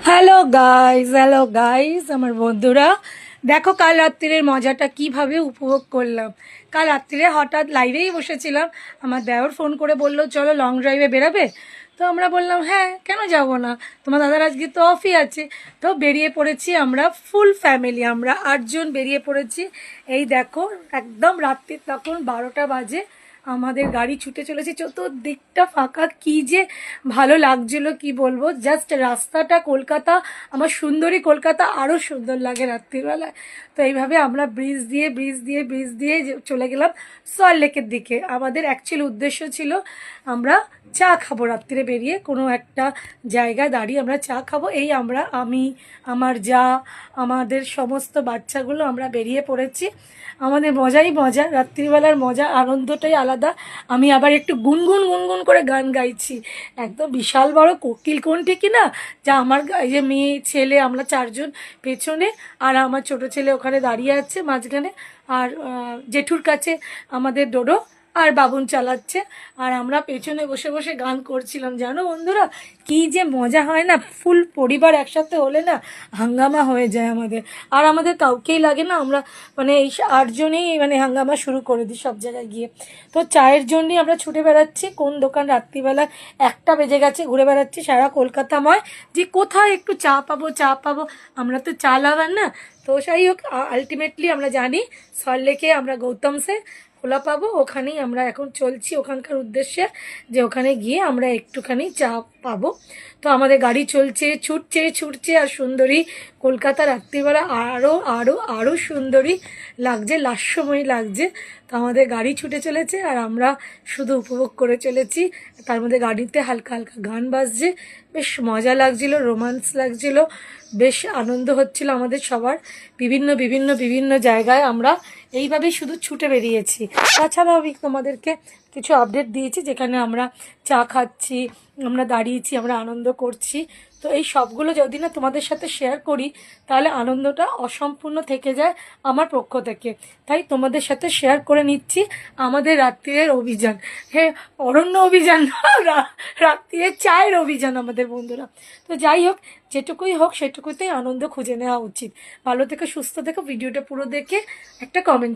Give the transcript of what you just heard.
Hello guys আমার বন্ধুরা, দেখো কাল রাত্রির মজাটা কিভাবে উপভোগ করলাম। কাল রাত্রিরে হঠাৎ লাইভেই বসেছিলাম, আমার দেওর ফোন করে বললো চলো লং ড্রাইভে বেরাবে। তো আমরা বললাম হ্যাঁ, কেন যাব না, তোমার দাদার আজকে তো অফই আছে। তো বেরিয়ে পড়েছি আমরা, ফুল ফ্যামিলি, আমরা 8 জন বেরিয়ে পড়েছি। এই দেখো একদম রাত্রির তখন 12টা বাজে, আমাদের গাড়ি ছুটে চলেছে, চতুর্দিকটা ফাঁকা, কি যে ভালো লাগছিল কি বলবো। জাস্ট রাস্তাটা কলকাতা, আমার সুন্দরী কলকাতা আরও সুন্দর লাগে রাত্রিবেলায়। তো এইভাবে আমরা ব্রিজ দিয়ে চলে গেলাম সল্ট লেকের দিকে। আমাদের অ্যাকচুয়ালি উদ্দেশ্য ছিল আমরা চা খাবো, রাত্রিরে বেরিয়ে কোনো একটা জায়গায় দাঁড়িয়ে আমরা চা খাবো। আমি, আমার যা, আমাদের সমস্ত বাচ্চাগুলো আমরা বেরিয়ে পড়েছি। আমাদের মজাই মজা, রাত্রিবেলার মজা আনন্দটাই আলাদা। আমি আবার একটু গুনগুন গুনগুন করে গান গাইছি, একদম বিশাল বড় কোকিল কোনটি কি না, যা আমার এই যে মেয়ে ছেলে আমরা 4 জন পেছনে, আর আমার ছোট ছেলে ওখানে দাঁড়িয়ে আছে মাঝখানে, আর জেঠুর কাছে আমাদের ডোডো আর বাবুন চালাচ্ছে, আর আমরা পেছনে বসে বসে গান করছিলাম। জানো বন্ধুরা, কি যে মজা হয় না, ফুল পরিবার একসাথে হলে না হাঙ্গামা হয়ে যায় আমাদের, আর আমাদের কাউকেই লাগে না, আমরা মানে এই 8 জনেই মানে হাঙ্গামা শুরু করে দিই সব জায়গায় গিয়ে। তো চায়ের জন্যই আমরা ছুটে বেড়াচ্ছি, কোন দোকান রাত্রিবেলা 1টা বেজে গেছে, ঘুরে বেড়াচ্ছি সারা কলকাতাময় যে কোথায় একটু চা পাবো। আমরা তো চা লাভার না, তো যাই হোক আলটিমেটলি আমরা জানি সল্ট লেকে আমরা গৌতম সে খোলা পাবো, ওখানেই আমরা এখন চলছি ওখানকার উদ্দেশ্যে, যে ওখানে গিয়ে আমরা একটুখানি চা পাবো। তো আমাদের গাড়ি চলছে, ছুটছে, আর সুন্দরী কলকাতা রাত্রিবেলা আরও আরও আরও সুন্দরী লাগছে, লাস্যময়ী লাগছে। তো আমাদের গাড়ি ছুটে চলেছে আর আমরা শুধু উপভোগ করে চলেছি। তার মধ্যে গাড়িতে হালকা হালকা গান বাজছে, বেশ মজা লাগছিল, রোমান্স লাগছিল, বেশ আনন্দ হচ্ছিল আমাদের সবার। বিভিন্ন জায়গায় আমরা এইভাবেই শুধু ছুটে বেরিয়েছি। তাছাড়াও আমি তোমাদেরকে কিছু আপডেট দিয়েছি, যেখানে আমরা চা খাচ্ছি, আমরা দাঁড়িয়েছি, আমরা আনন্দ করছি। তো এই সবগুলো যদি না তোমাদের সাথে শেয়ার করি, তাহলে আনন্দটা অসম্পূর্ণ থেকে যায় আমার পক্ষ থেকে। তাই তোমাদের সাথে শেয়ার করে নিচ্ছি আমাদের রাত্রির অভিযান। হ্যাঁ, অরণ্য অভিযান না, রাত্রির চায়ের অভিযান আমাদের বন্ধুরা। তো যাই হোক, যেটুকুই হোক সেটুকুতেই আনন্দ খুঁজে নেওয়া উচিত। ভালো থেকো, সুস্থ থেকো, ভিডিওটা পুরো দেখে একটা কমেন্ট